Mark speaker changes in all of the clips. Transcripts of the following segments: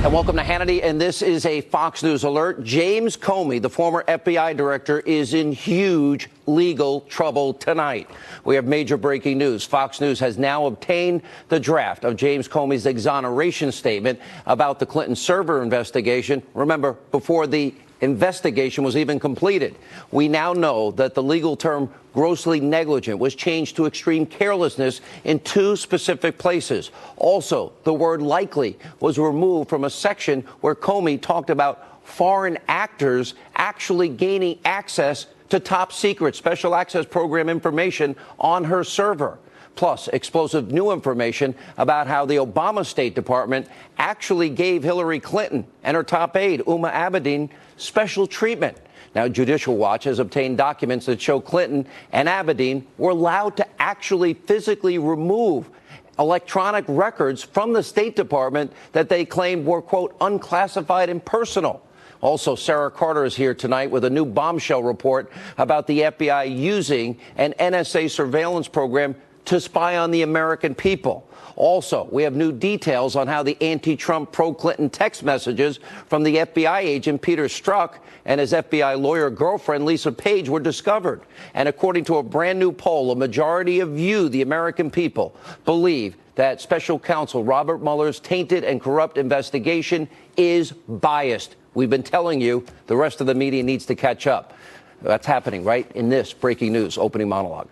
Speaker 1: And welcome to Hannity, and this is a Fox News alert. James Comey, the former FBI director, is in huge legal trouble tonight. We have major breaking news. Fox News has now obtained the draft of James Comey's exoneration statement about the Clinton server investigation. Remember, before the investigation was even completed. We now know that the legal term grossly negligent was changed to extreme carelessness in two specific places. Also, the word likely was removed from a section where Comey talked about foreign actors actually gaining access to top secret special access program information on her server. Plus, explosive new information about how the Obama State Department actually gave Hillary Clinton and her top aide, Huma Abedin, special treatment. Now, Judicial Watch has obtained documents that show Clinton and Abedin were allowed to actually physically remove electronic records from the State Department that they claimed were, quote, unclassified and personal. Also, Sarah Carter is here tonight with a new bombshell report about the FBI using an NSA surveillance program to spy on the American people. Also, we have new details on how the anti-Trump, pro-Clinton text messages from the FBI agent Peter Strzok and his FBI lawyer girlfriend Lisa Page were discovered. And according to a brand new poll, a majority of you, the American people, believe that special counsel Robert Mueller's tainted and corrupt investigation is biased. We've been telling you the rest of the media needs to catch up. That's happening right in this breaking news opening monologue.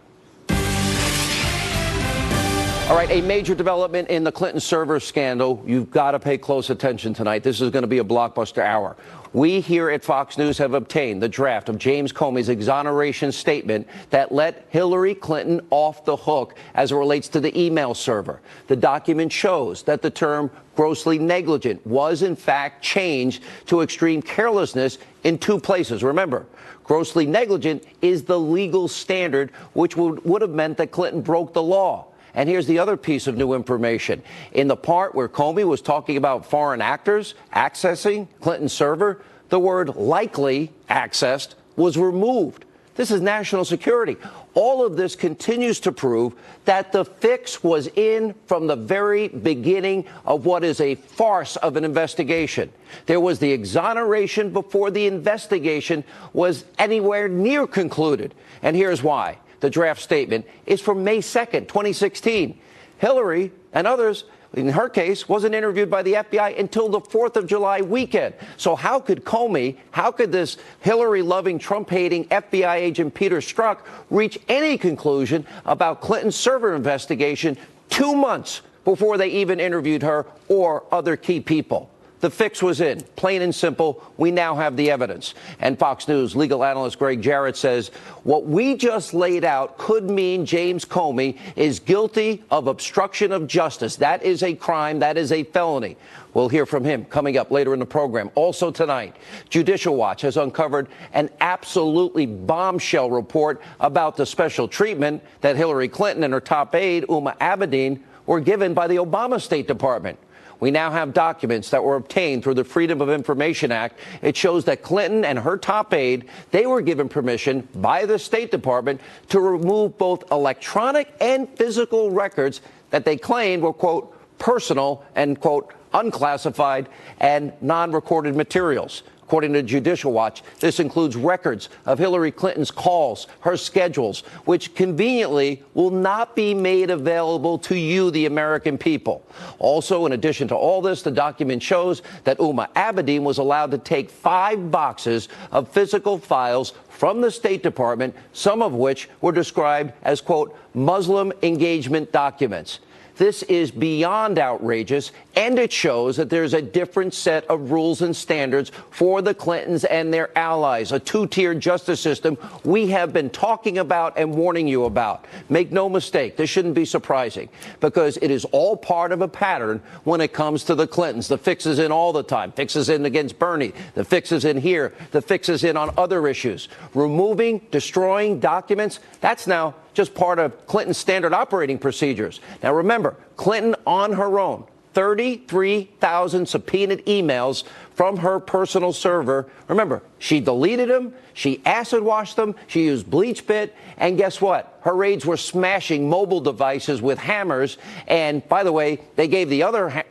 Speaker 1: All right, a major development in the Clinton server scandal. You've got to pay close attention tonight. This is going to be a blockbuster hour. We here at Fox News have obtained the draft of James Comey's exoneration statement that let Hillary Clinton off the hook as it relates to the email server. The document shows that the term grossly negligent was, in fact, changed to extreme carelessness in two places. Remember, grossly negligent is the legal standard, which would have meant that Clinton broke the law. And here's the other piece of new information. In the part where Comey was talking about foreign actors accessing Clinton's server, the word likely accessed was removed. This is national security. All of this continues to prove that the fix was in from the very beginning of what is a farce of an investigation. There was the exoneration before the investigation was anywhere near concluded. And here's why. The draft statement is from May 2nd, 2016. Hillary and others, in her case, wasn't interviewed by the FBI until the 4th of July weekend. So how could Comey, how could this Hillary-loving, Trump-hating FBI agent Peter Strzok reach any conclusion about Clinton's server investigation 2 months before they even interviewed her or other key people? The fix was in, plain and simple. We now have the evidence. And Fox News legal analyst Greg Jarrett says what we just laid out could mean James Comey is guilty of obstruction of justice. That is a crime. That is a felony. We'll hear from him coming up later in the program. Also tonight, Judicial Watch has uncovered an absolutely bombshell report about the special treatment that Hillary Clinton and her top aide, Huma Abedin, were given by the Obama State Department. We now have documents that were obtained through the Freedom of Information Act. It shows that Clinton and her top aide, they were given permission by the State Department to remove both electronic and physical records that they claimed were, quote, personal and, quote, unclassified and non-recorded materials. According to Judicial Watch, this includes records of Hillary Clinton's calls, her schedules, which conveniently will not be made available to you, the American people. Also, in addition to all this, the document shows that Huma Abedin was allowed to take 5 boxes of physical files from the State Department, some of which were described as, quote, Muslim engagement documents. This is beyond outrageous, and it shows that there's a different set of rules and standards for the Clintons and their allies, a two-tiered justice system we have been talking about and warning you about. Make no mistake, this shouldn't be surprising, because it is all part of a pattern when it comes to the Clintons. The fix is in all the time. Fix is in against Bernie. The fix is in here. The fix is in on other issues. Removing, destroying documents, that's now just part of Clinton's standard operating procedures. Now, remember, Clinton on her own 33,000 subpoenaed emails from her personal server. Remember, she deleted them, she acid washed them, she used bleach bit, and guess what? Her raids were smashing mobile devices with hammers. And by the way, they gave the other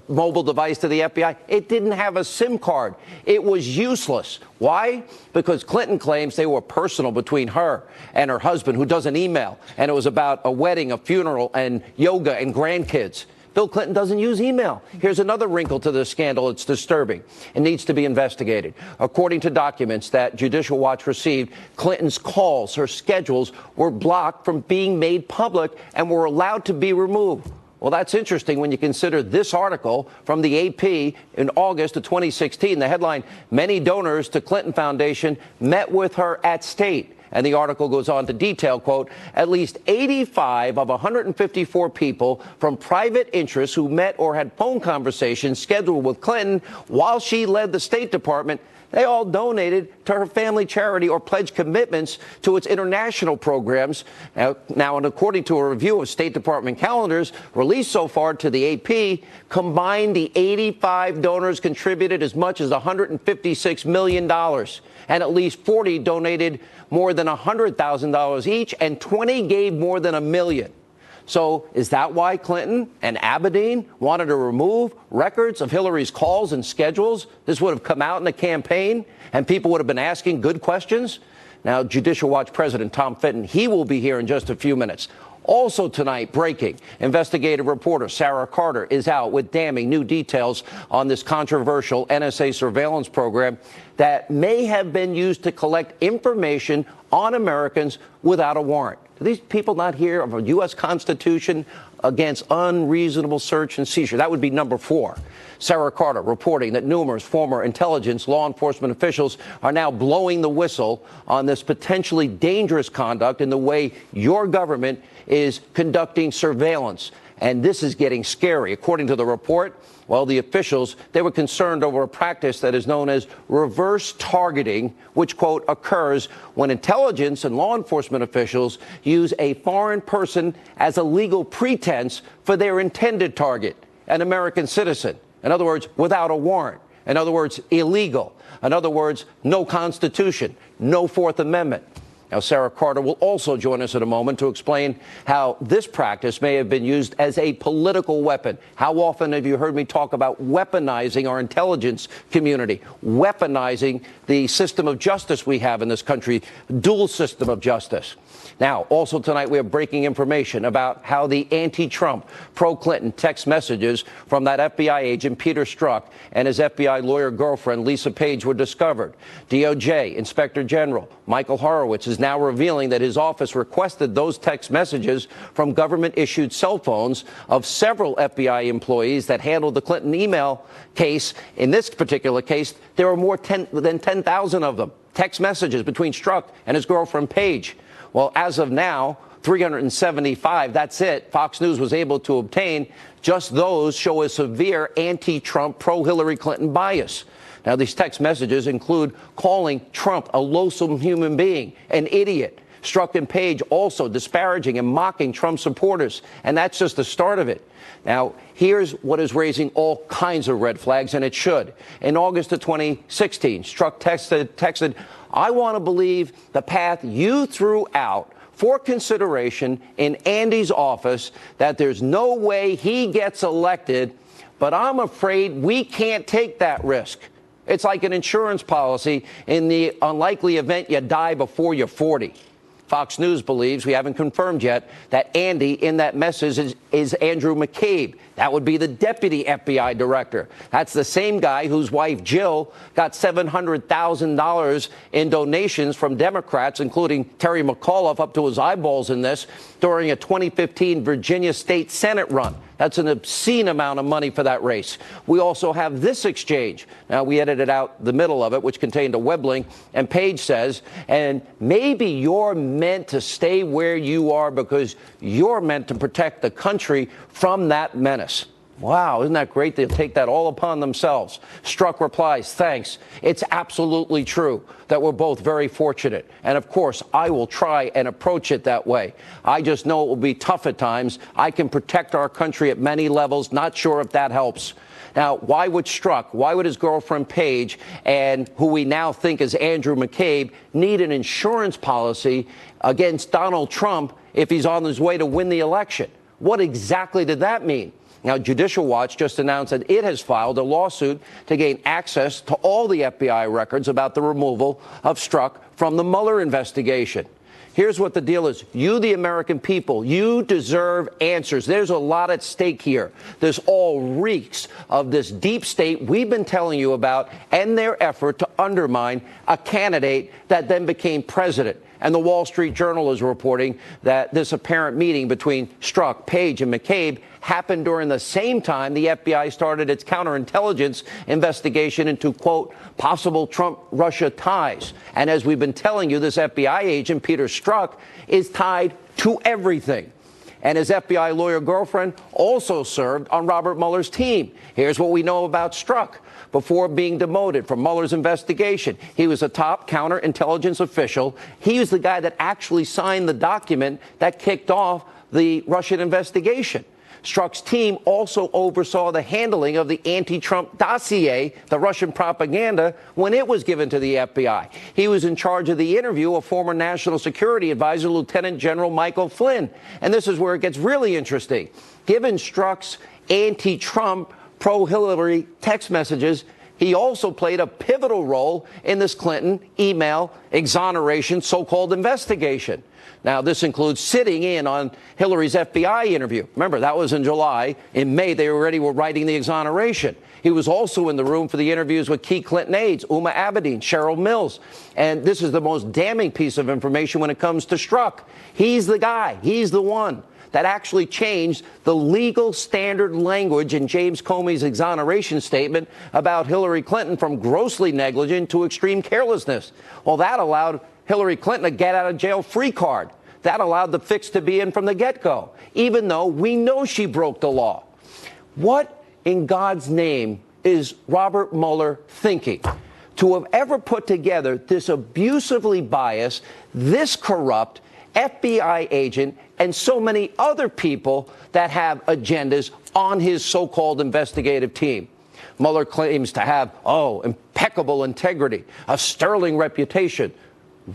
Speaker 1: mobile device to the FBI. It didn't have a SIM card. It was useless. Why? Because Clinton claims they were personal between her and her husband, who doesn't email. And it was about a wedding, a funeral, and yoga and grandkids. Bill Clinton doesn't use email. Here's another wrinkle to the scandal. It's disturbing. It needs to be investigated. According to documents that Judicial Watch received, Clinton's calls, her schedules, were blocked from being made public and were allowed to be removed. Well, that's interesting when you consider this article from the AP in August of 2016. The headline, "Many donors to Clinton Foundation met with her at state." And the article goes on to detail, quote, "At least 85 of 154 people from private interests who met or had phone conversations scheduled with Clinton while she led the State Department, they all donated to her family charity or pledged commitments to its international programs." Now, and according to a review of State Department calendars released so far to the AP, combined, the 85 donors contributed as much as $156 million. And at least 40 donated more than $100,000 each, and 20 gave more than $1 million. So is that why Clinton and Abedin wanted to remove records of Hillary's calls and schedules? This would have come out in the campaign, and people would have been asking good questions. Now, Judicial Watch President Tom Fitton, he will be here in just a few minutes. Also tonight, breaking, investigative reporter Sarah Carter is out with damning new details on this controversial NSA surveillance program that may have been used to collect information on Americans without a warrant. Do these people not hear of a U.S. Constitution against unreasonable search and seizure? That would be number 4. Sarah Carter reporting that numerous former intelligence law enforcement officials are now blowing the whistle on this potentially dangerous conduct in the way your government is conducting surveillance. And this is getting scary. According to the report, well, the officials, they were concerned over a practice that is known as reverse targeting, which, quote, occurs when intelligence and law enforcement officials use a foreign person as a legal pretense for their intended target, an American citizen. In other words, without a warrant. In other words, illegal. In other words, no Constitution, no Fourth Amendment. Now, Sarah Carter will also join us in a moment to explain how this practice may have been used as a political weapon. How often have you heard me talk about weaponizing our intelligence community, weaponizing the system of justice we have in this country, dual system of justice? Now, also tonight, we have breaking information about how the anti-Trump, pro-Clinton text messages from that FBI agent, Peter Strzok, and his FBI lawyer girlfriend, Lisa Page, were discovered. DOJ Inspector General Michael Horowitz is now revealing that his office requested those text messages from government-issued cell phones of several FBI employees that handled the Clinton email case. In this particular case, there were more than 10,000 of them, text messages between Strzok and his girlfriend, Page. Well, as of now, 375, that's it, Fox News was able to obtain. Just those show a severe anti-Trump, pro-Hillary Clinton bias. Now, these text messages include calling Trump a loathsome human being, an idiot. Strzok and Page also disparaging and mocking Trump supporters. And that's just the start of it. Now, here's what is raising all kinds of red flags, and it should. In August of 2016, Strzok texted, "I want to believe the path you threw out for consideration in Andy's office, that there's no way he gets elected, but I'm afraid we can't take that risk." It's like an insurance policy in the unlikely event you die before you're 40. Fox News believes, we haven't confirmed yet, that Andy in that message is Andrew McCabe. That would be the deputy FBI director. That's the same guy whose wife, Jill, got $700,000 in donations from Democrats, including Terry McAuliffe, up to his eyeballs in this, during a 2015 Virginia State Senate run. That's an obscene amount of money for that race. We also have this exchange. Now, we edited out the middle of it, which contained a web link, and Page says, "And maybe you're meant to stay where you are because you're meant to protect the country from that menace." Wow, isn't that great? They'll take that all upon themselves. Strzok replies, thanks. It's absolutely true that we're both very fortunate. And of course, I will try and approach it that way. I just know it will be tough at times. I can protect our country at many levels. Not sure if that helps. Now, why would Strzok, why would his girlfriend Paige, and who we now think is Andrew McCabe, need an insurance policy against Donald Trump if he's on his way to win the election? What exactly did that mean? Now, Judicial Watch just announced that it has filed a lawsuit to gain access to all the FBI records about the removal of Strzok from the Mueller investigation. Here's what the deal is. You, the American people, you deserve answers. There's a lot at stake here. This all reeks of this deep state we've been telling you about and their effort to undermine a candidate that then became president. And the Wall Street Journal is reporting that this apparent meeting between Strzok, Page, and McCabe happened during the same time the FBI started its counterintelligence investigation into, quote, possible Trump-Russia ties. And as we've been telling you, this FBI agent, Peter Strzok, is tied to everything. And his FBI lawyer girlfriend also served on Robert Mueller's team. Here's what we know about Strzok. Before being demoted from Mueller's investigation, he was a top counterintelligence official. He was the guy that actually signed the document that kicked off the Russian investigation. Strzok's team also oversaw the handling of the anti-Trump dossier, the Russian propaganda, when it was given to the FBI. He was in charge of the interview of former National Security Advisor Lieutenant General Michael Flynn. And this is where it gets really interesting. Given Strzok's anti-Trump, pro-Hillary text messages, he also played a pivotal role in this Clinton email exoneration so-called investigation. Now, this includes sitting in on Hillary's FBI interview. Remember, that was in July. In May, they already were writing the exoneration. He was also in the room for the interviews with key Clinton aides, Uma Abedin, Cheryl Mills. And this is the most damning piece of information when it comes to Strzok. He's the guy. He's the one that actually changed the legal standard language in James Comey's exoneration statement about Hillary Clinton from grossly negligent to extreme carelessness. Well, that allowed Hillary Clinton a get-out-of-jail-free card. That allowed the fix to be in from the get-go, even though we know she broke the law. What in God's name is Robert Mueller thinking? To have ever put together this abusively biased, this corrupt FBI agent and so many other people that have agendas on his so-called investigative team. Mueller claims to have, impeccable integrity, a sterling reputation.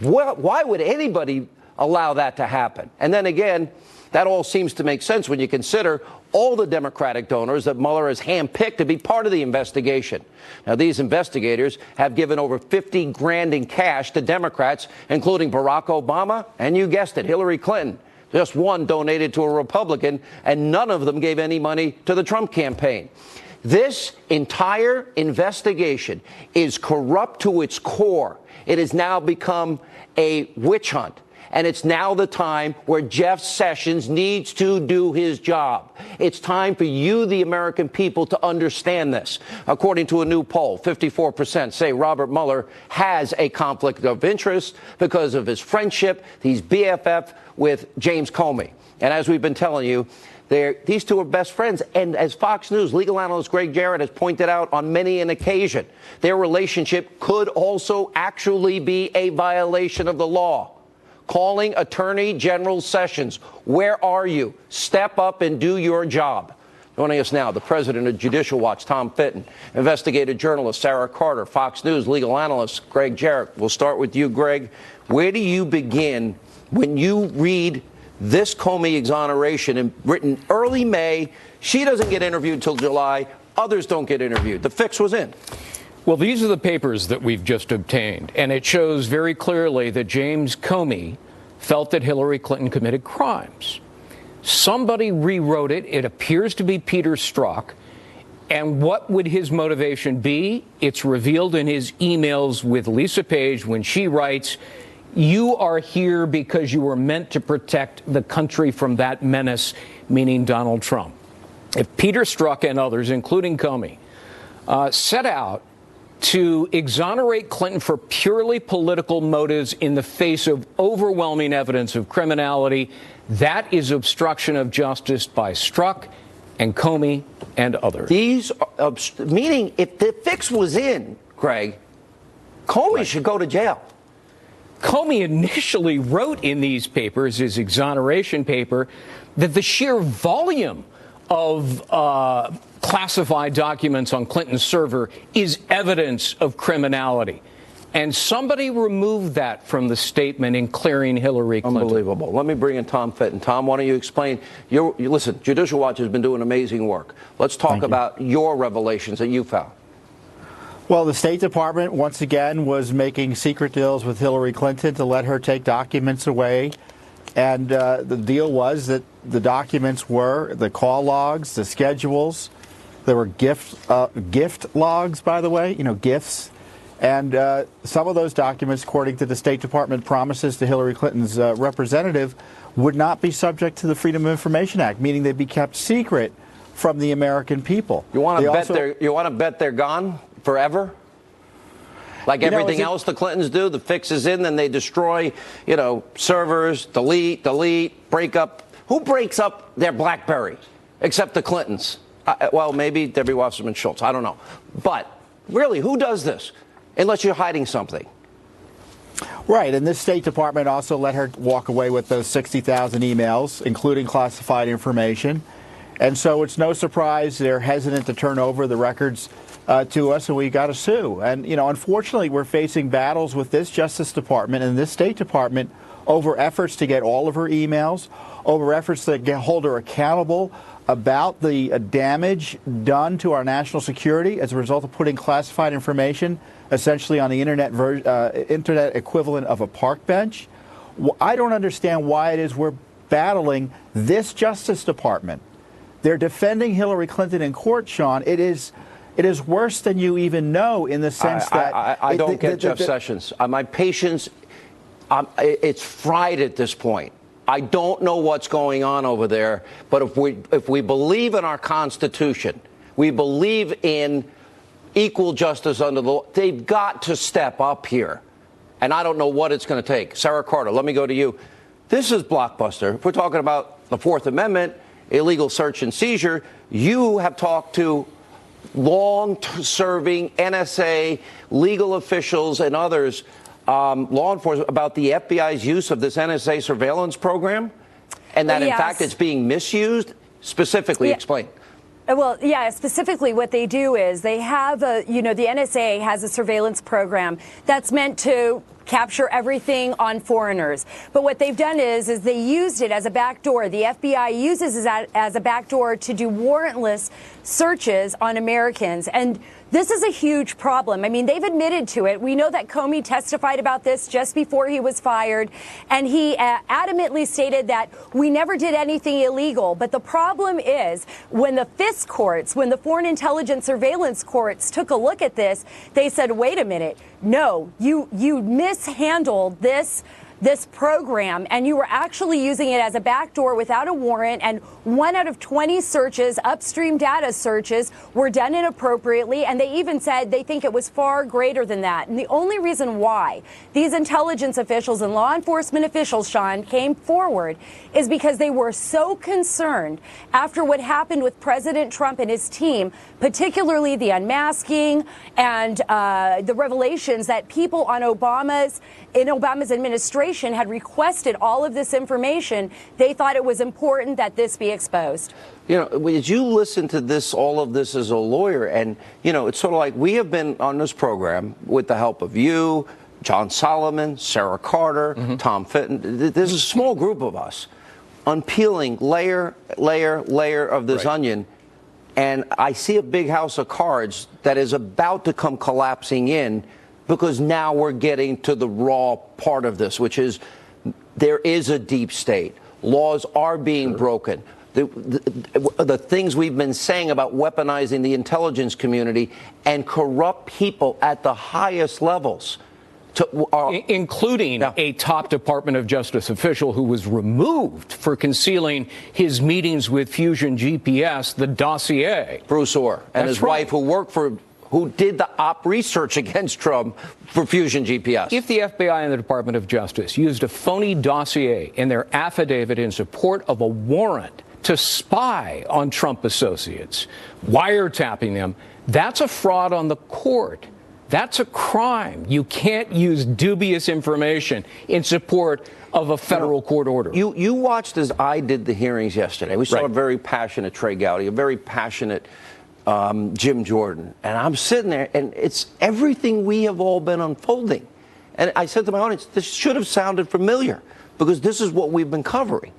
Speaker 1: Why would anybody allow that to happen? And then again, that all seems to make sense when you consider all the Democratic donors that Mueller has handpicked to be part of the investigation. Now, these investigators have given over $50 grand in cash to Democrats, including Barack Obama and, you guessed it, Hillary Clinton. Just one donated to a Republican, and none of them gave any money to the Trump campaign. This entire investigation is corrupt to its core. It has now become a witch hunt. And it's now the time where Jeff Sessions needs to do his job. It's time for you, the American people, to understand this. According to a new poll, 54% say Robert Mueller has a conflict of interest because of his friendship, he's BFF with James Comey. And as we've been telling you, these two are best friends. And as Fox News legal analyst Greg Jarrett has pointed out on many an occasion, their relationship could also actually be a violation of the law. Calling Attorney General Sessions, where are you? Step up and do your job. Joining us now, the president of Judicial Watch, Tom Fitton, investigative journalist Sarah Carter, Fox News legal analyst Greg Jarrett. We'll start with you, Greg. Where do you begin when you read this Comey exoneration and written early May? She doesn't get interviewed until July. Others don't get interviewed. The fix was in.
Speaker 2: Well, these are the papers that we've just obtained, and it shows very clearly that James Comey felt that Hillary Clinton committed crimes. Somebody rewrote it. It appears to be Peter Strzok. And what would his motivation be? It's revealed in his emails with Lisa Page when she writes, "You are here because you were meant to protect the country from that menace," meaning Donald Trump. If Peter Strzok and others, including Comey, set out to exonerate Clinton for purely political motives in the face of overwhelming evidence of criminality, that is obstruction of justice by Strzok and Comey and others.
Speaker 1: These are, meaning if the fix was in, Greg, Comey should go to jail.
Speaker 2: Comey initially wrote in these papers, his exoneration paper, that the sheer volume of classified documents on Clinton's server is evidence of criminality. And somebody removed that from the statement in clearing Hillary Clinton.
Speaker 1: Unbelievable. Let me bring in Tom Fitton. Tom, why don't you explain? Listen, Judicial Watch has been doing amazing work. Let's talk about your revelations that you found.
Speaker 3: Well, the State Department, once again, was making secret deals with Hillary Clinton to let her take documents away. And the deal was that the documents were the call logs, the schedules. There were gift logs, by the way, gifts. And some of those documents, according to the State Department promises to Hillary Clinton's representative, would not be subject to the Freedom of Information Act, meaning they'd be kept secret from the American people.
Speaker 1: You want to bet they're gone forever? Like everything else the Clintons do, the fix is in, then they destroy, servers, delete, break up. Who breaks up their BlackBerry except the Clintons? Well, maybe Debbie Wasserman Schultz. I don't know. But really, who does this? Unless you're hiding something.
Speaker 3: Right, and this State Department also let her walk away with those 60,000 emails, including classified information. And so it's no surprise they're hesitant to turn over the records to us, and we got to sue. And, unfortunately, we're facing battles with this Justice Department and this State Department over efforts to get all of her emails, over efforts to hold her accountable about the damage done to our national security as a result of putting classified information essentially on the internet equivalent of a park bench. I don't understand why it is we're battling this Justice Department. They're defending Hillary Clinton in court, Sean. It is worse than you even know, in the sense that
Speaker 1: I don't get Jeff Sessions. My patience, it's fried at this point. I don't know what's going on over there, but if we believe in our Constitution, we believe in equal justice under the law, they've got to step up here. And I don't know what it's going to take. Sarah Carter, let me go to you. This is blockbuster. If we're talking about the Fourth Amendment, illegal search and seizure, you have talked to long-serving NSA legal officials and others, law enforcement, about the FBI's use of this NSA surveillance program, and that, in fact, it's being misused. Specifically, explain.
Speaker 4: Well, yeah, specifically what they do is they have the NSA has a surveillance program that's meant to capture everything on foreigners. But what they've done is they used it as a backdoor. The FBI uses it as a backdoor to do warrantless searches on Americans. And this is a huge problem. I mean, they've admitted to it. We know that Comey testified about this just before he was fired, and he adamantly stated that we never did anything illegal. But the problem is when the FIS courts, when the Foreign Intelligence Surveillance courts took a look at this, they said, wait a minute, no, you mishandled this program, and you were actually using it as a backdoor without a warrant, and 1 out of 20 searches, upstream data searches, were done inappropriately, and they even said they think it was far greater than that. And the only reason why these intelligence officials and law enforcement officials, Sean, came forward is because they were so concerned after what happened with President Trump and his team, particularly the unmasking and the revelations that people on Obama's administration had requested all of this information. They thought it was important that this be exposed.
Speaker 1: As you listen to this, all of this as a lawyer, and, it's sort of like we have been on this program with the help of you, John Solomon, Sarah Carter, Tom Fitton. There's a small group of us unpeeling layer of this onion. And I see a big house of cards that is about to come collapsing in, because now we're getting to the raw part of this, which is there is a deep state. Laws are being broken. The things we've been saying about weaponizing the intelligence community and corrupt people at the highest levels.
Speaker 2: Including a top Department of Justice official who was removed for concealing his meetings with Fusion GPS, the dossier.
Speaker 1: Bruce Orr and his wife, who did the op research against Trump for Fusion GPS.
Speaker 2: If the FBI and the Department of Justice used a phony dossier in their affidavit in support of a warrant to spy on Trump associates, wiretapping them, that's a fraud on the court. That's a crime. You can't use dubious information in support of a federal court order.
Speaker 1: You watched as I did the hearings yesterday. We saw a very passionate Trey Gowdy, a very passionate Jim Jordan. And I'm sitting there, and it's everything we have all been unfolding. And I said to my audience, this should have sounded familiar, because this is what we've been covering.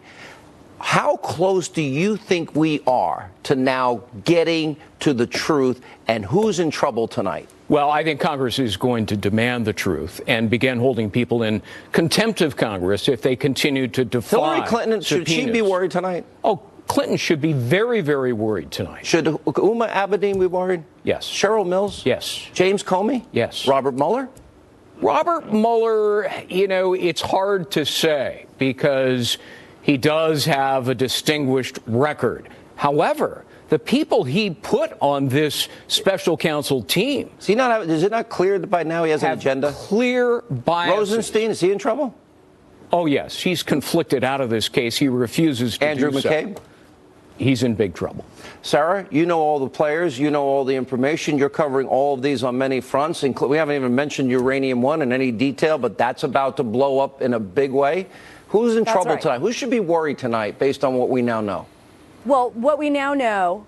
Speaker 1: How close do you think we are to now getting to the truth, and who's in trouble tonight?
Speaker 2: Well, I think Congress is going to demand the truth and begin holding people in contempt of Congress if they continue to defy
Speaker 1: Hillary Clinton, should she be worried tonight?
Speaker 2: Oh, Clinton should be very, very worried tonight.
Speaker 1: Should Uma Abedin be worried?
Speaker 2: Yes.
Speaker 1: Cheryl Mills?
Speaker 2: Yes.
Speaker 1: James Comey?
Speaker 2: Yes.
Speaker 1: Robert Mueller?
Speaker 2: Robert Mueller, you know, it's hard to say because he does have a distinguished record. However, the people he put on this special counsel team.
Speaker 1: Is it not clear that by now he has an agenda?
Speaker 2: Clear biases.
Speaker 1: Rosenstein, is he in trouble?
Speaker 2: Oh, yes. He's conflicted out of this case. He refuses to
Speaker 1: Andrew
Speaker 2: do so.
Speaker 1: McCabe?
Speaker 2: He's in big trouble.
Speaker 1: Sarah, you know all the players, you know all the information. You're covering all of these on many fronts. We haven't even mentioned Uranium One in any detail, but that's about to blow up in a big way. Who's in trouble tonight? Who should be worried tonight based on what we now know?
Speaker 4: Well, what we now know,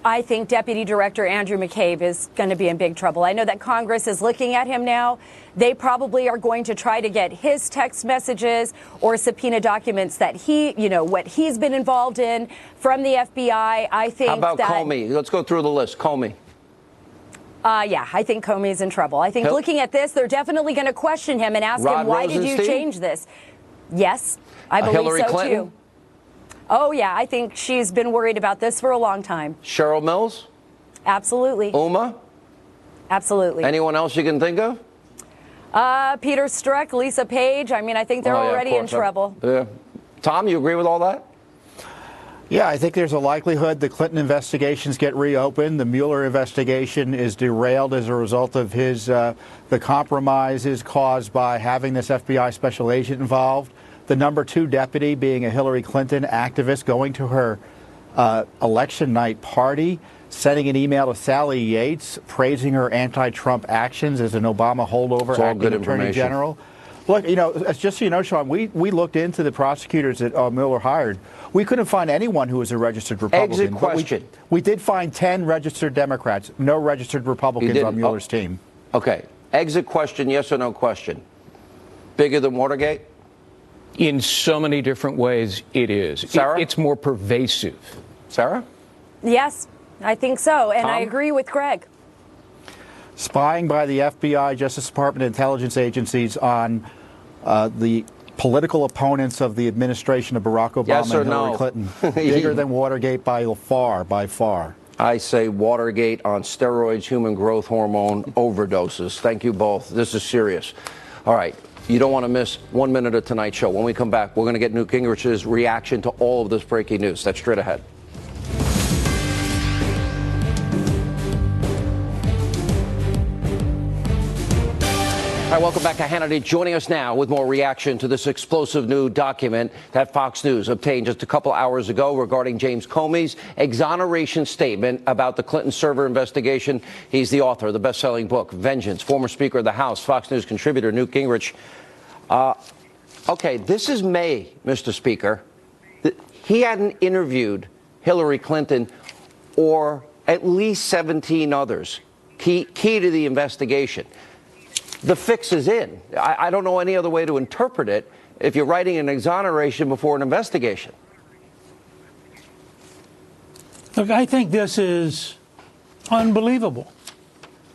Speaker 4: I think Deputy Director Andrew McCabe is going to be in big trouble. I know that Congress is looking at him now. They probably are going to try to get his text messages or subpoena documents that what he's been involved in from the FBI. I think.
Speaker 1: How about Comey? Let's go through the list. Comey.
Speaker 4: Yeah, I think Comey's in trouble. I think looking at this, they're definitely going to question him and ask him, why did you change this? Yes, I believe
Speaker 1: Hillary
Speaker 4: so
Speaker 1: Clinton?
Speaker 4: too. Oh, yeah, I think she's been worried about this for a long time.
Speaker 1: Cheryl Mills?
Speaker 4: Absolutely.
Speaker 1: Uma?
Speaker 4: Absolutely.
Speaker 1: Anyone else you can think of?
Speaker 4: Peter Strzok, Lisa Page. I mean, I think they're already in trouble.
Speaker 1: Yeah. Tom, you agree with all that?
Speaker 3: Yeah, I think there's a likelihood the Clinton investigations get reopened. The Mueller investigation is derailed as a result of the compromises caused by having this FBI special agent involved. The #2 deputy being a Hillary Clinton activist going to her election night party, sending an email to Sally Yates praising her anti-Trump actions as an Obama holdover acting attorney general. Look, just so you know, Sean, we looked into the prosecutors that Mueller hired. We couldn't find anyone who was a registered Republican.
Speaker 1: Exit question.
Speaker 3: We did find 10 registered Democrats, no registered Republicans on Mueller's team.
Speaker 1: Okay. Exit question, yes or no question. Bigger than Watergate?
Speaker 2: In so many different ways, it is.
Speaker 1: Sarah?
Speaker 2: It's more pervasive.
Speaker 1: Sarah?
Speaker 4: Yes, I think so. And
Speaker 1: Tom?
Speaker 4: I agree with Greg.
Speaker 3: Spying by the FBI, Justice Department, intelligence agencies on the political opponents of the administration of Barack Obama and Hillary Clinton. Bigger than Watergate by far, by far.
Speaker 1: I say Watergate on steroids, human growth hormone overdoses. Thank you both. This is serious. All right. You don't want to miss 1 minute of tonight's show. When we come back, we're going to get Newt Gingrich's reaction to all of this breaking news. That's straight ahead. All right, welcome back to Hannity. Joining us now with more reaction to this explosive new document that Fox News obtained just a couple hours ago regarding James Comey's exoneration statement about the Clinton server investigation. He's the author of the best-selling book, Vengeance, former Speaker of the House, Fox News contributor Newt Gingrich. Okay, this is May, Mr. Speaker. He hadn't interviewed Hillary Clinton or at least 17 others, key to the investigation. The fix is in. I don't know any other way to interpret it if you're writing an exoneration before an investigation.
Speaker 5: Look, I think this is unbelievable.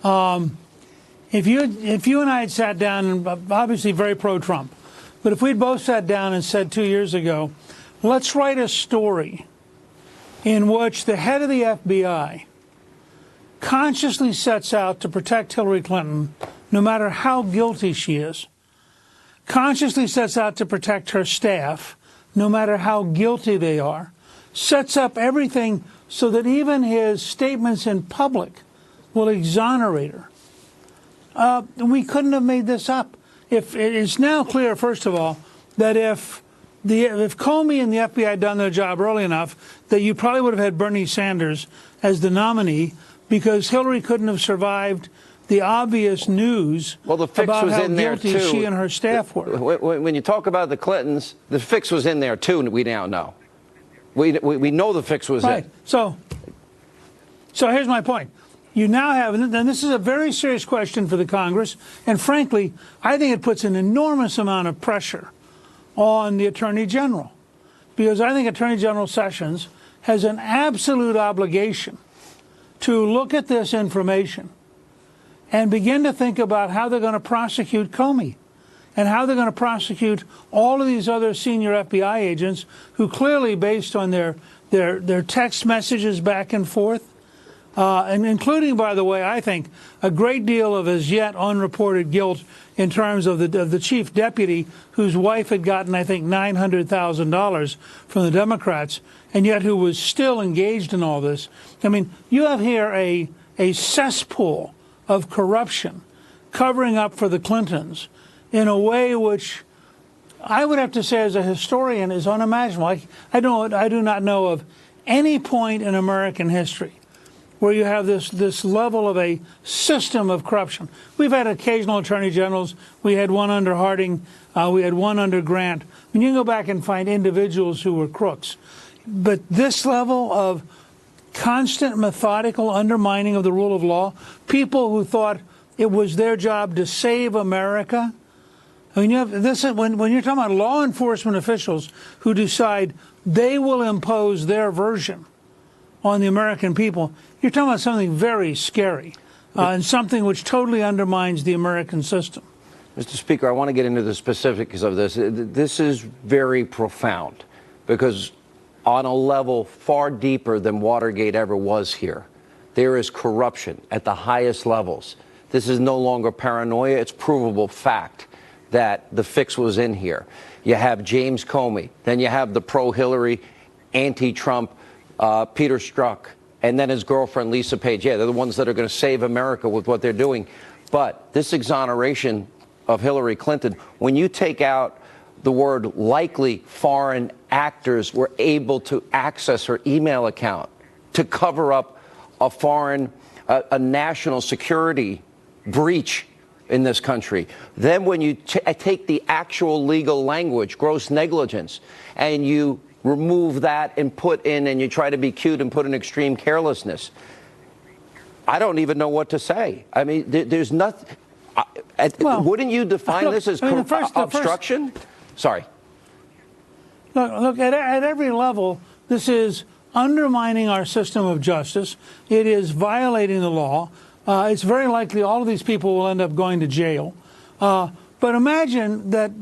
Speaker 5: If you and I had sat down, and obviously very pro-Trump, but if we'd both sat down and said 2 years ago, let's write a story in which the head of the FBI consciously sets out to protect Hillary Clinton, no matter how guilty she is, consciously sets out to protect her staff, no matter how guilty they are, sets up everything so that even his statements in public will exonerate her. We couldn't have made this up. If it is now clear, first of all, that if Comey and the FBI had done their job early enough, that you probably would have had Bernie Sanders as the nominee, because Hillary couldn't have survived the obvious news
Speaker 1: Well, the fix
Speaker 5: about
Speaker 1: was
Speaker 5: how
Speaker 1: in there,
Speaker 5: guilty
Speaker 1: too.
Speaker 5: she and her staff were.
Speaker 1: When you talk about the Clintons, the fix was in there, too, we now know. We know the fix was
Speaker 5: Right.
Speaker 1: in.
Speaker 5: So here's my point. You now have, and this is a very serious question for the Congress, and frankly, I think it puts an enormous amount of pressure on the Attorney General, because I think Attorney General Sessions has an absolute obligation to look at this information and begin to think about how they're going to prosecute Comey and how they're going to prosecute all of these other senior FBI agents who clearly, based on their text messages back and forth, and including, by the way, I think, a great deal of as yet unreported guilt in terms of the chief deputy whose wife had gotten, I think, $900,000 from the Democrats, and yet who was still engaged in all this. I mean, you have here a cesspool of corruption covering up for the Clintons in a way which I would have to say, as a historian, is unimaginable. I do not know of any point in American history where you have this level of a system of corruption. We've had occasional attorney generals. We had one under Harding. We had one under Grant. I mean, you can go back and find individuals who were crooks. But this level of constant methodical undermining of the rule of law, people who thought it was their job to save America. I mean, you have this when you're talking about law enforcement officials who decide they will impose their version on the American people, you're talking about something very scary and something which totally undermines the American system.
Speaker 1: Mr. Speaker, I want to get into the specifics of this. This is very profound because on a level far deeper than Watergate ever was here, there is corruption at the highest levels. This is no longer paranoia. It's provable fact that the fix was in here. You have James Comey. Then you have the pro-Hillary, anti-Trump Peter Strzok, and then his girlfriend, Lisa Page. Yeah, they're the ones that are going to save America with what they're doing. But this exoneration of Hillary Clinton, when you take out the word likely foreign actors were able to access her email account to cover up a foreign, a national security breach in this country. Then when you take the actual legal language, gross negligence, and you remove that and put in, and you try to be cute and put in extreme carelessness, I don't even know what to say. I mean, there's nothing. Well, wouldn't you define this as obstruction? Sorry.
Speaker 5: Look, at every level, this is undermining our system of justice. It is violating the law. It's very likely all of these people will end up going to jail. But imagine that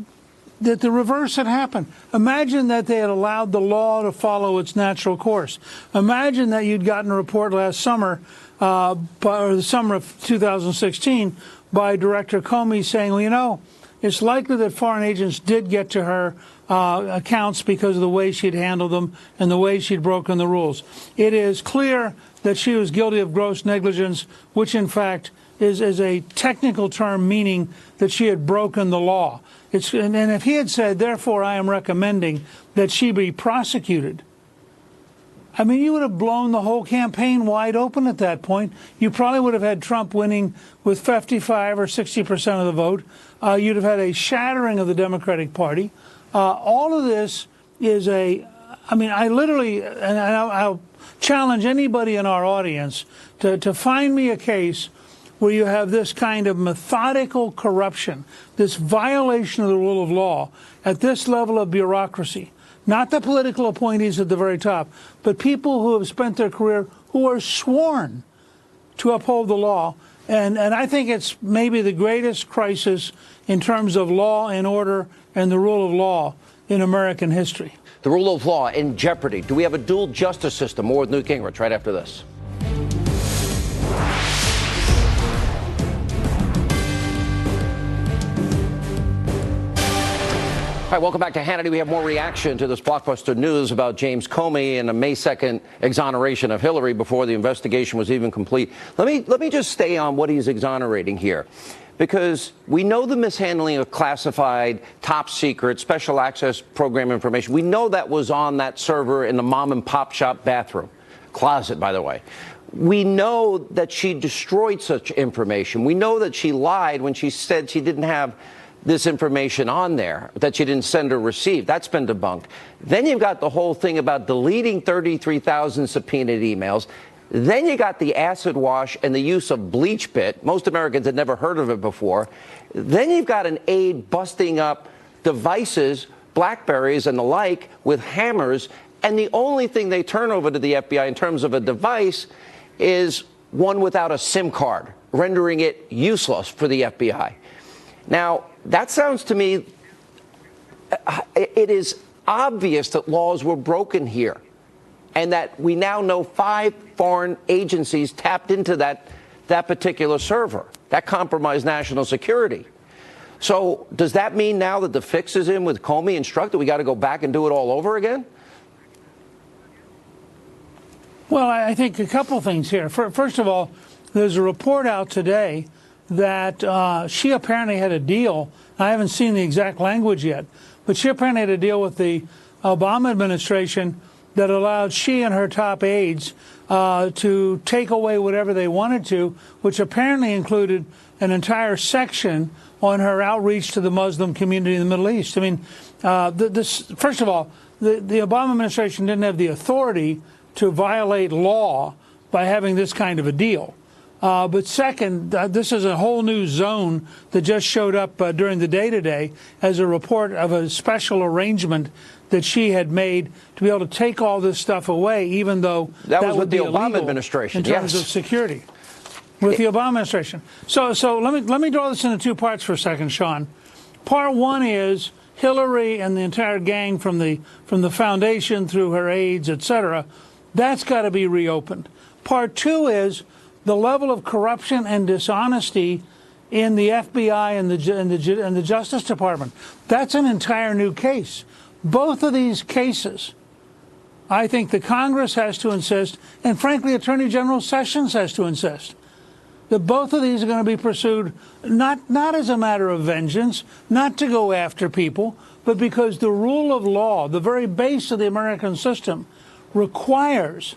Speaker 5: the reverse had happened. Imagine that they had allowed the law to follow its natural course. Imagine that you'd gotten a report last summer, or the summer of 2016, by Director Comey saying, well, you know, it's likely that foreign agents did get to her accounts because of the way she'd handled them and the way she'd broken the rules. It is clear that she was guilty of gross negligence, which in fact is a technical term meaning that she had broken the law. And if he had said, therefore, I am recommending that she be prosecuted, I mean, you would have blown the whole campaign wide open at that point. You probably would have had Trump winning with 55 or 60% of the vote. You'd have had a shattering of the Democratic Party. All of this is I mean, I literally, and I'll challenge anybody in our audience to find me a case where you have this kind of methodical corruption, this violation of the rule of law at this level of bureaucracy. Not the political appointees at the very top, but people who have spent their career who are sworn to uphold the law. And I think it's maybe the greatest crisis in terms of law and order and the rule of law in American history.
Speaker 1: The rule of law in jeopardy. Do we have a dual justice system? More with Newt Gingrich right after this. All Hi, welcome back to Hannity. We have more reaction to this blockbuster news about James Comey and a May 2nd exoneration of Hillary before the investigation was even complete. Let me just stay on what he's exonerating here, because we know the mishandling of classified, top secret, special access program information. We know that was on that server in the mom and pop shop bathroom, closet, by the way. We know that she destroyed such information. We know that she lied when she said she didn't have this information on there, that she didn't send or receive. That's been debunked. Then you've got the whole thing about deleting 33,000 subpoenaed emails. Then you got the acid wash and the use of bleach bit. Most Americans had never heard of it before. Then you've got an aide busting up devices, Blackberries and the like, with hammers. And the only thing they turn over to the FBI in terms of a device is one without a SIM card, rendering it useless for the FBI. Now, that sounds to me, it is obvious that laws were broken here, and that we now know 5 foreign agencies tapped into that particular server. That compromised national security. So does that mean now that the fix is in with Comey instructed, we got to go back and do it all over again?
Speaker 5: Well, I think a couple things here. First of all, there's a report out today that she apparently had a deal. I haven't seen the exact language yet, but she apparently had a deal with the Obama administration that allowed she and her top aides to take away whatever they wanted to, which apparently included an entire section on her outreach to the Muslim community in the Middle East. I mean, first of all, the Obama administration didn't have the authority to violate law by having this kind of a deal. But second, this is a whole new zone that just showed up during the day today as a report of a special arrangement that she had made to be able to take all this stuff away, even though
Speaker 1: that was
Speaker 5: would
Speaker 1: with the
Speaker 5: be
Speaker 1: Obama administration,
Speaker 5: in terms of security. With the Obama administration. So let me draw this into 2 parts for a second, Sean. Part 1 is Hillary and the entire gang from the foundation through her aides, etc. That's got to be reopened. Part 2 is the level of corruption and dishonesty in the FBI and the Justice Department. That's an entire new case. Both of these cases, I think the Congress has to insist, and frankly, Attorney General Sessions has to insist, that both of these are going to be pursued not as a matter of vengeance, not to go after people, but because the rule of law, the very base of the American system, requires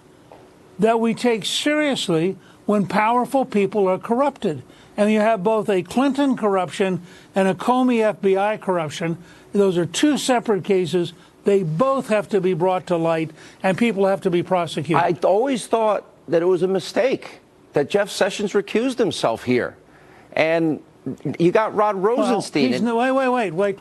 Speaker 5: that we take seriously when powerful people are corrupted. And you have both a Clinton corruption and a Comey FBI corruption. Those are 2 separate cases. They both have to be brought to light, and people have to be prosecuted.
Speaker 1: I always thought that it was a mistake that Jeff Sessions recused himself here. And you got Rod Rosenstein.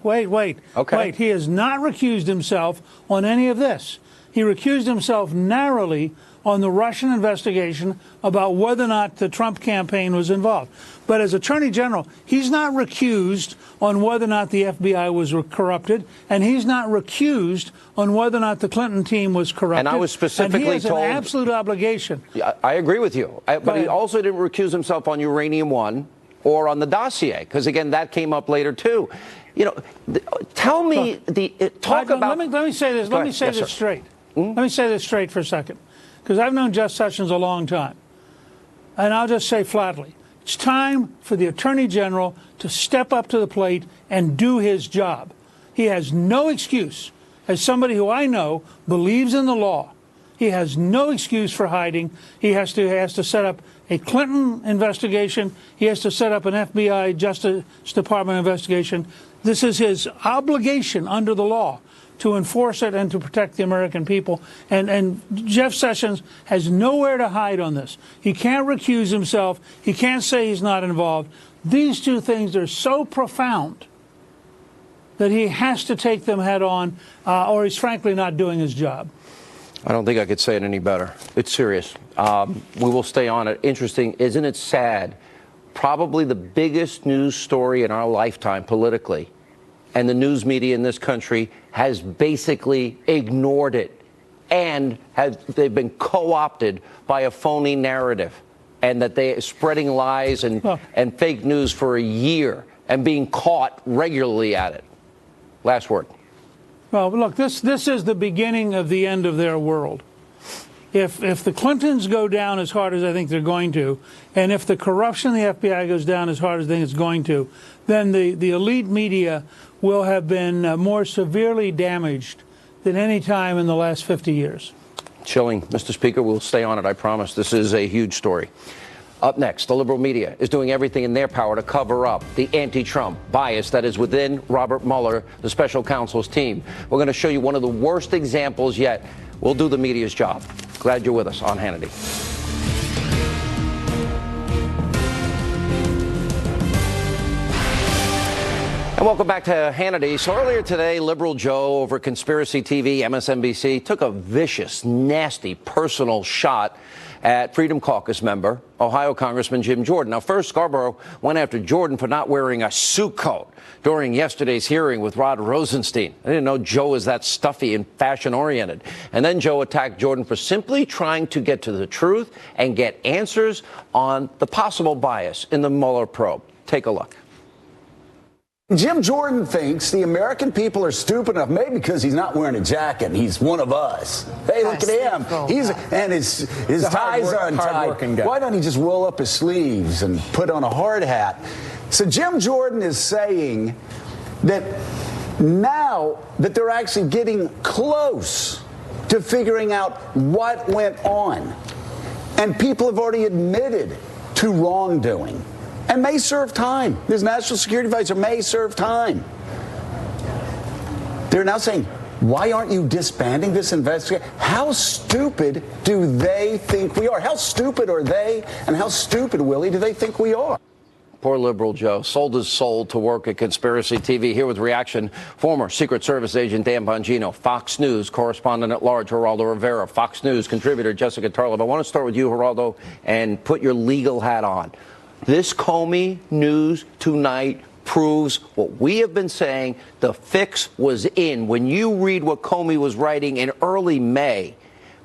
Speaker 5: Wait.
Speaker 1: Okay.
Speaker 5: Wait, he has not recused himself on any of this. He recused himself narrowly on the Russian investigation about whether or not the Trump campaign was involved. But as Attorney General, he's not recused on whether or not the FBI was corrupted, and he's not recused on whether or not the Clinton team was corrupted.
Speaker 1: And I was specifically
Speaker 5: and he has
Speaker 1: told
Speaker 5: an absolute obligation.
Speaker 1: I agree with you. But he also didn't recuse himself on Uranium One or on the dossier, because, again, that came up later, too. You know, tell me,
Speaker 5: Let me say this. Let me say this straight. Let me say this straight for a second, because I've known Jeff Sessions a long time. And I'll just say flatly, it's time for the Attorney General to step up to the plate and do his job. He has no excuse. As somebody who I know believes in the law, he has no excuse for hiding. He has to set up a Clinton investigation. He has to set up an FBI Justice Department investigation. This is his obligation under the law to enforce it and to protect the American people. And Jeff Sessions has nowhere to hide on this. He can't recuse himself. He can't say he's not involved. These 2 things are so profound that he has to take them head on, or he's frankly not doing his job.
Speaker 1: I don't think I could say it any better. It's serious. We will stay on it. Interesting. Isn't it sad? Probably the biggest news story in our lifetime politically, and the news media in this country has basically ignored it, and they've been co-opted by a phony narrative, and that they are spreading lies and fake news for a year and being caught regularly at it. Last word.
Speaker 5: Well, look, this is the beginning of the end of their world. If the Clintons go down as hard as I think they're going to, and if the corruption in the FBI goes down as hard as I think it's going to, then the elite media will have been more severely damaged than any time in the last 50 years.
Speaker 1: Chilling. Mr. Speaker, we'll stay on it, I promise. This is a huge story. Up next, the liberal media is doing everything in their power to cover up the anti-Trump bias that is within Robert Mueller, the special counsel's team. We're going to show you one of the worst examples yet. We'll do the media's job. Glad you're with us on Hannity. And welcome back to Hannity. So earlier today, Liberal Joe over Conspiracy TV, MSNBC, took a vicious, nasty, personal shot at Freedom Caucus member, Ohio Congressman Jim Jordan. Now, first, Scarborough went after Jordan for not wearing a suit coat during yesterday's hearing with Rod Rosenstein. I didn't know Joe was that stuffy and fashion-oriented. And then Joe attacked Jordan for simply trying to get to the truth and get answers on the possible bias in the Mueller probe. Take a look.
Speaker 6: Jim Jordan thinks the American people are stupid enough, maybe because he's not wearing a jacket. He's one of us. Hey, look at him. His ties are untied. Why don't he just roll up his sleeves and put on a hard hat? So Jim Jordan is saying that now that they're actually getting close to figuring out what went on, and people have already admitted to wrongdoing, and may serve time. This national security advisor may serve time. They're now saying, why aren't you disbanding this investigation? How stupid do they think we are? How stupid are they, and how stupid, Willie, do they think we are?
Speaker 1: Poor Liberal Joe sold his soul to work at Conspiracy TV. Here with reaction, former Secret Service agent Dan Bongino, Fox News correspondent at large Geraldo Rivera, Fox News contributor Jessica Tarlov. I want to start with you, Geraldo, and put your legal hat on. This Comey news tonight proves what we have been saying. The fix was in. When you read what Comey was writing in early May,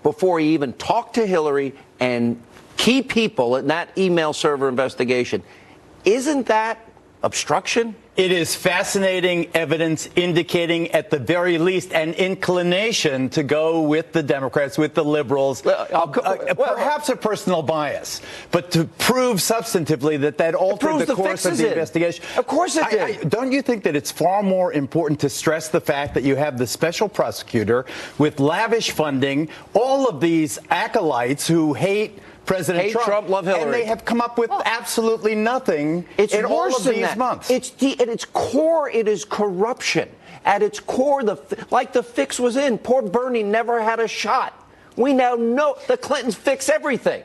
Speaker 1: before he even talked to Hillary and key people in that email server investigation, isn't that obstruction?
Speaker 7: It is fascinating evidence indicating at the very least an inclination to go with the Democrats, with the liberals, perhaps a personal bias, but to prove substantively that altered the course of the investigation.
Speaker 1: Of course it did.
Speaker 7: Don't you think that it's far more important to stress the fact that you have the special prosecutor with lavish funding, all of these acolytes who hate President Trump,
Speaker 1: love Hillary,
Speaker 7: and they have come up with absolutely nothing in all of these months.
Speaker 1: At its core, it is corruption. At its core, the fix was in. Poor Bernie never had a shot. We now know the Clintons fix everything.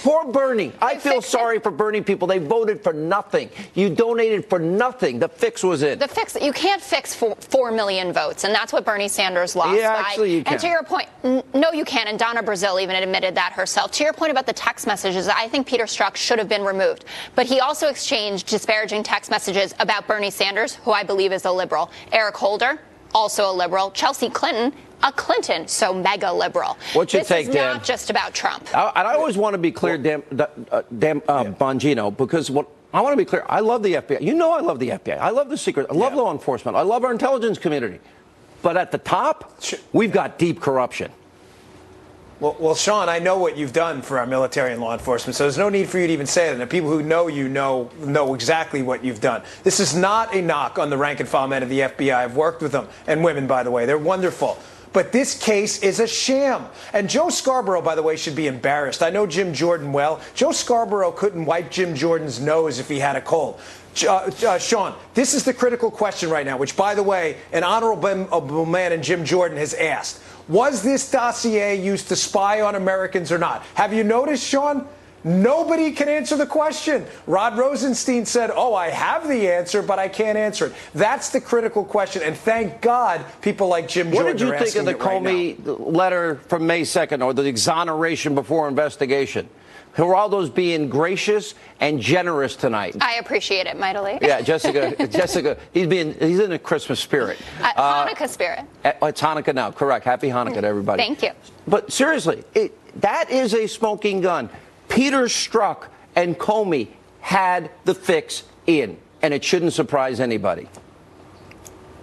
Speaker 1: Poor Bernie. I feel sorry for Bernie people. They voted for nothing. You donated for nothing. The fix was in.
Speaker 8: The fix, you can't fix 4 million votes, and that's what Bernie Sanders lost.
Speaker 1: Yeah, actually you can.
Speaker 8: And to your point, no, you can't, and Donna Brazile even admitted that herself. To your point about the text messages, I think Peter Strzok should have been removed. But he also exchanged disparaging text messages about Bernie Sanders, who I believe is a liberal. Eric Holder, also a liberal. Chelsea Clinton, a Clinton, so mega liberal.
Speaker 1: What's your take, Dan?
Speaker 8: This is not just about Trump.
Speaker 1: I always want to be clear, Bongino, because I want to be clear. I love the FBI. You know I love the FBI. I love the secret. I love law enforcement. I love our intelligence community. But at the top, we've got deep corruption.
Speaker 9: Well, Sean, I know what you've done for our military and law enforcement, so there's no need for you to even say that. And the people who know you know exactly what you've done. This is not a knock on the rank and file men of the FBI. I've worked with them, and women, by the way. They're wonderful. But this case is a sham. And Joe Scarborough, by the way, should be embarrassed. I know Jim Jordan well. Joe Scarborough couldn't wipe Jim Jordan's nose if he had a cold. Sean, this is the critical question right now, which, by the way, an honorable man in Jim Jordan has asked. Was this dossier used to spy on Americans or not? Have you noticed, Sean? Nobody can answer the question. Rod Rosenstein said, I have the answer, but I can't answer it. That's the critical question. And thank God people like Jim Jordan are asking it right now.
Speaker 1: What did you think of the Comey letter from May 2nd, or the exoneration before investigation? Geraldo's being gracious and generous tonight.
Speaker 8: I appreciate it mightily.
Speaker 1: Yeah, Jessica, he's in a Christmas spirit.
Speaker 8: Hanukkah spirit.
Speaker 1: It's Hanukkah now, correct. Happy Hanukkah to everybody.
Speaker 8: Thank you.
Speaker 1: But seriously, that is a smoking gun. Peter Strzok and Comey had the fix in, and it shouldn't surprise anybody.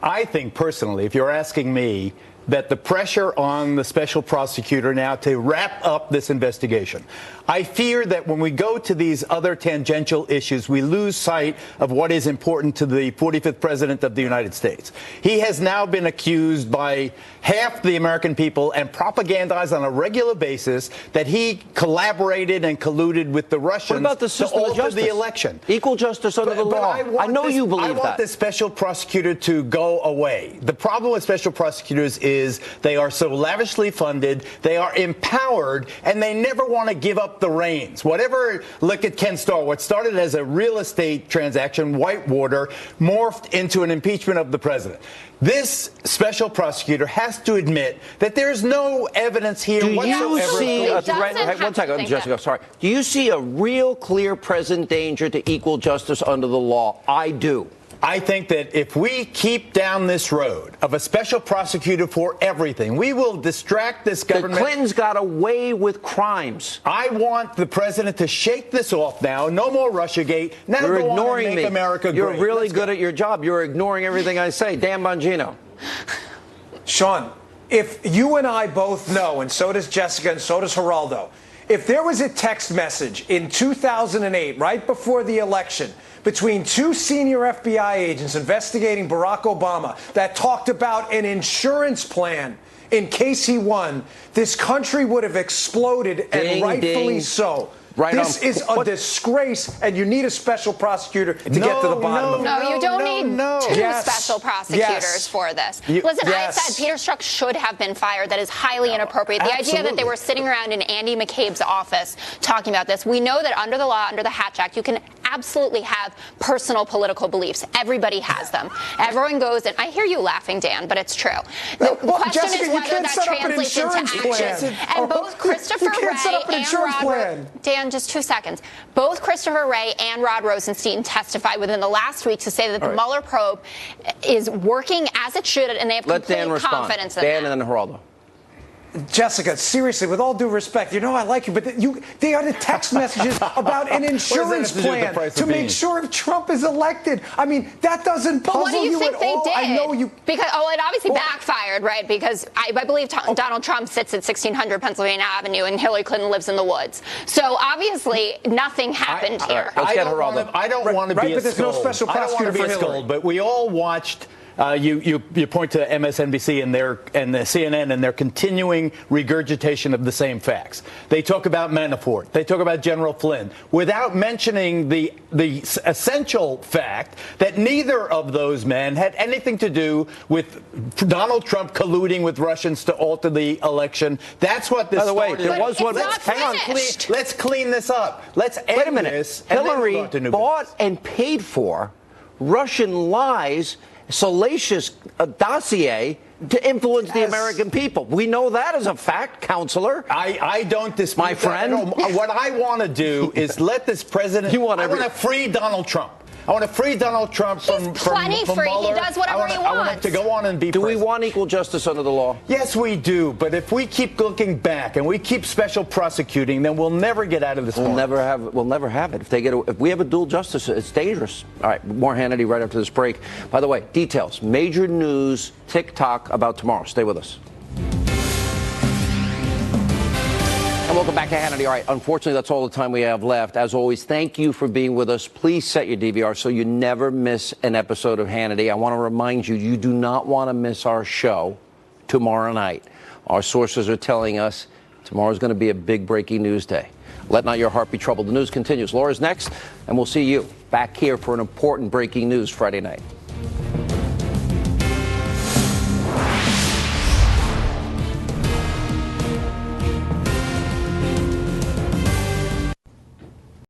Speaker 7: I think personally, if you're asking me, that the pressure on the special prosecutor now to wrap up this investigation. I fear that when we go to these other tangential issues, we lose sight of what is important to the 45th president of the United States. He has now been accused by half the American people and propagandized on a regular basis that he collaborated and colluded with the Russians
Speaker 1: what about the system
Speaker 7: to
Speaker 1: of
Speaker 7: alter
Speaker 1: justice?
Speaker 7: the election.
Speaker 1: Equal justice under the law. I know you believe that.
Speaker 7: I want the special prosecutor to go away. The problem with special prosecutors is they are so lavishly funded, they are empowered, and they never want to give up the reins. Look at Ken Starr. What started as a real estate transaction, Whitewater, morphed into an impeachment of the president. This special prosecutor has to admit that there's no evidence here whatsoever.
Speaker 1: Do you see a threat? One second, Jessica, sorry. Do you see a real clear present danger to equal justice under the law? I do.
Speaker 7: I think that if we keep down this road of a special prosecutor for everything, we will distract this government.
Speaker 1: The Clintons got away with crimes.
Speaker 7: I want the president to shake this off now. No more Russiagate. Now
Speaker 1: You're
Speaker 7: go
Speaker 1: ignoring
Speaker 7: on and make
Speaker 1: me.
Speaker 7: America great.
Speaker 1: You're really good at your job. You're ignoring everything I say. Dan Bongino.
Speaker 9: Sean, if you and I both know, and so does Jessica and so does Geraldo, if there was a text message in 2008, right before the election, between two senior FBI agents investigating Barack Obama that talked about an insurance plan in case he won, this country would have exploded, and rightfully so.
Speaker 1: Right
Speaker 9: this
Speaker 1: on.
Speaker 9: is a disgrace, and you need a special prosecutor to get to the bottom of it.
Speaker 8: No, you don't need two special prosecutors for this. Listen, I said Peter Strzok should have been fired. That is highly inappropriate. The idea that they were sitting around in Andy McCabe's office talking about this. We know that under the law, under the Hatch Act, you can absolutely have personal political beliefs. Everybody has them. Everyone goes, and I hear you laughing, Dan, but it's true. The question
Speaker 9: Jessica,
Speaker 8: is whether that translates into action. And both Christopher Wray and Dan, just 2 seconds. Both Christopher Wray and Rod Rosenstein testified within the last week to say that the Mueller probe is working as it should, and they have complete confidence in that.
Speaker 1: Dan and then Geraldo.
Speaker 9: Jessica, seriously, with all due respect, you know I like you, but they are the text messages about an insurance plan to make sure if Trump is elected. I mean, that doesn't puzzle you at all.
Speaker 8: What do you think they did?
Speaker 9: I know you.
Speaker 8: Because it obviously backfired, right? Because I believe Donald Trump sits at 1600 Pennsylvania Avenue and Hillary Clinton lives in the woods. So obviously nothing happened here.
Speaker 1: Let's get Geraldo.
Speaker 7: I don't want to be a
Speaker 9: but there's no special prosecutor for Hillary.
Speaker 7: But we all watched. You point to MSNBC and the CNN and their continuing regurgitation of the same facts. They talk about Manafort. They talk about General Flynn without mentioning the essential fact that neither of those men had anything to do with Donald Trump colluding with Russians to alter the election. That's what this.
Speaker 1: By the way, there was one.
Speaker 8: Hang on,
Speaker 7: let's clean this up. Let's end
Speaker 1: Wait a minute.
Speaker 7: this.
Speaker 1: Hillary bought and paid for Russian lies, salacious dossier to influence the American people. We know that as a fact, counselor.
Speaker 7: I don't dispute
Speaker 1: my friend.
Speaker 7: What I want to do is let this president. I want to free Donald Trump. I want to free Donald Trump from
Speaker 8: plenty free.
Speaker 7: Mueller.
Speaker 8: He does whatever he wants.
Speaker 7: I want him to go on and be
Speaker 1: Do
Speaker 7: president.
Speaker 1: we want equal justice under the law?
Speaker 7: Yes, we do. But if we keep looking back and we keep special prosecuting, then we'll never get out of this.
Speaker 1: We'll never have it. If we have a dual justice, it's dangerous. All right, more Hannity right after this break. By the way, details, major news, TikTok about tomorrow. Stay with us. And welcome back to Hannity. All right, unfortunately, that's all the time we have left. As always, thank you for being with us. Please set your DVR so you never miss an episode of Hannity. I want to remind you, you do not want to miss our show tomorrow night. Our sources are telling us tomorrow's going to be a big breaking news day. Let not your heart be troubled. The news continues. Laura's next, and we'll see you back here for an important breaking news Friday night.